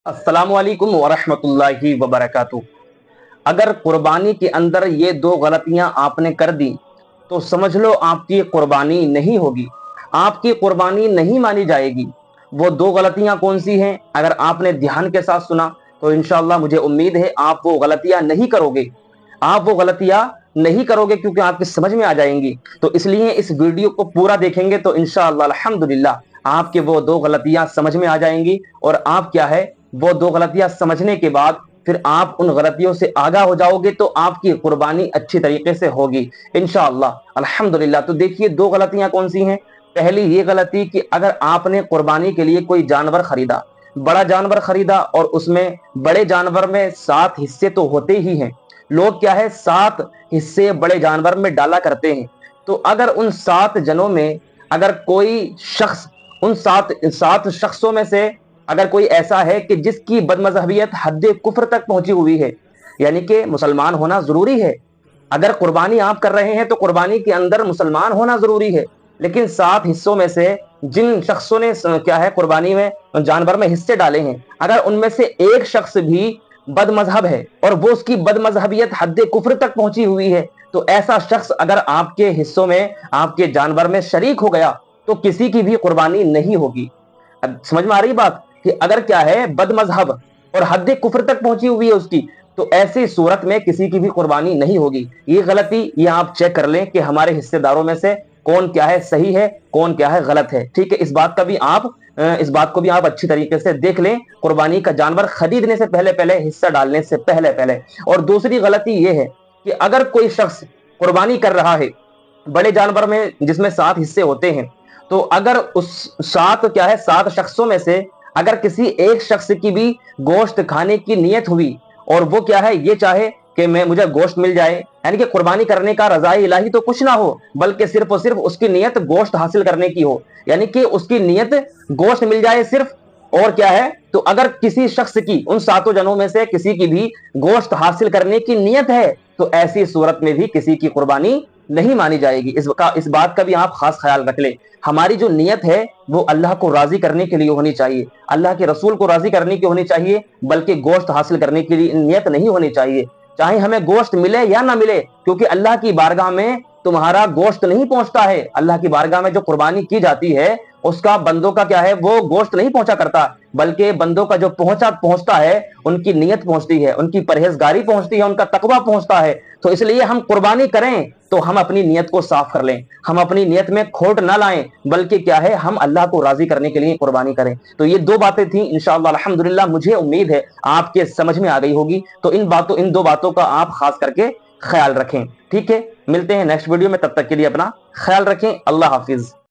अस्सलामु अलैकुम वरहमतुल्लाहि वबरकातुहू। अगर कुर्बानी के अंदर ये दो गलतियां आपने कर दी तो समझ लो आपकी कुर्बानी नहीं होगी, आपकी कुर्बानी नहीं मानी जाएगी। वो दो गलतियां कौन सी हैं? अगर आपने ध्यान के साथ सुना तो इंशाअल्लाह मुझे उम्मीद है आप वो गलतियां नहीं करोगे, आप वो गलतियां नहीं करोगे क्योंकि आपकी समझ में आ जाएंगी। तो इसलिए इस वीडियो को पूरा देखेंगे तो इंशाअल्लाह अल्हम्दुलिल्लाह आपके वो दो गलतियां समझ में आ जाएंगी और आप क्या है वो दो गलतियां समझने के बाद फिर आप उन गलतियों से आगाह हो जाओगे तो आपकी कुर्बानी अच्छी तरीके से होगी इंशाअल्लाह अल्हम्दुलिल्लाह। तो देखिए दो गलतियां कौन सी हैं। पहली ये गलती कि अगर आपने कुर्बानी के लिए कोई जानवर खरीदा, बड़ा जानवर खरीदा और उसमें बड़े जानवर में 7 हिस्से तो होते ही हैं। लोग क्या है 7 हिस्से बड़े जानवर में डाला करते हैं। तो अगर उन 7 जनों में अगर कोई शख्स उन 7 शख्सों में से अगर कोई ऐसा है कि जिसकी बदमज़हबियत हद कुफ्र तक पहुंची हुई है, यानी कि मुसलमान होना जरूरी है। अगर कुर्बानी आप कर रहे हैं तो कुर्बानी के अंदर मुसलमान होना जरूरी है, लेकिन 7 हिस्सों में से जिन शख्सों ने क्या है कुर्बानी में जानवर में हिस्से डाले हैं, अगर उनमें से एक शख्स भी बदमजहब है और वो उसकी बदमजहबियत हद कुफ्र तक पहुंची हुई है, तो ऐसा शख्स अगर आपके हिस्सों में आपके जानवर में शरीक हो गया तो किसी की भी कुर्बानी नहीं होगी। अब समझ में आ रही बात कि अगर क्या है बदमजहब और हद कुफ्र तक पहुंची हुई है उसकी, तो ऐसी सूरत में किसी की भी कुर्बानी नहीं होगी। ये गलती ये आप चेक कर लें कि हमारे हिस्सेदारों में से कौन क्या है सही है, कौन क्या है गलत है। ठीक है, इस बात को भी आप अच्छी तरीके से देख लें कुर्बानी का जानवर खरीदने से पहले पहले, हिस्सा डालने से पहले पहले। और दूसरी गलती ये है कि अगर कोई शख्स कुर्बानी कर रहा है बड़े जानवर में जिसमें 7 हिस्से होते हैं, तो अगर उस 7 शख्सों में से अगर किसी एक शख्स की भी गोश्त खाने की नीयत हुई और वो क्या है ये चाहे कि मुझे गोश्त मिल जाए, यानी कि कुर्बानी करने का रज़ाए इलाही तो कुछ ना हो बल्कि सिर्फ और सिर्फ उसकी नीयत गोश्त हासिल करने की हो, यानी कि उसकी नीयत गोश्त मिल जाए सिर्फ। और क्या है तो अगर किसी शख्स की उन 7 जनों में से किसी की भी गोश्त हासिल करने की नीयत है तो ऐसी सूरत में भी किसी की कुर्बानी नहीं मानी जाएगी। इस बात का भी आप खास ख्याल रख लें। हमारी जो नीयत है वो अल्लाह को राजी करने के लिए होनी चाहिए, अल्लाह के रसूल को राजी करने की होनी चाहिए, बल्कि गोश्त हासिल करने के लिए नीयत नहीं होनी चाहिए। चाहे हमें गोश्त मिले या ना मिले, क्योंकि अल्लाह की बारगाह में तुम्हारा गोश्त नहीं पहुंचता है। अल्लाह की बारगाह में जो कुर्बानी की जाती है उसका बंदों का क्या है वो गोश्त नहीं पहुंचा करता, बल्कि बंदों का जो पहुंचता है उनकी नीयत पहुंचती है, उनकी परहेजगारी पहुंचती है, उनका तकवा पहुंचता है। तो इसलिए हम कुर्बानी करें तो हम अपनी नीयत को साफ कर लें, हम अपनी नीयत में खोट ना लाएं, बल्कि क्या है हम अल्लाह को राजी करने के लिए कुर्बानी करें। तो ये दो बातें थी इंशाअल्लाह अल्हम्दुलिल्लाह, मुझे उम्मीद है आपके समझ में आ गई होगी। तो इन दो बातों का आप खास करके ख्याल रखें। ठीक है, मिलते हैं नेक्स्ट वीडियो में, तब तक के लिए अपना ख्याल रखें। अल्लाह हाफिज।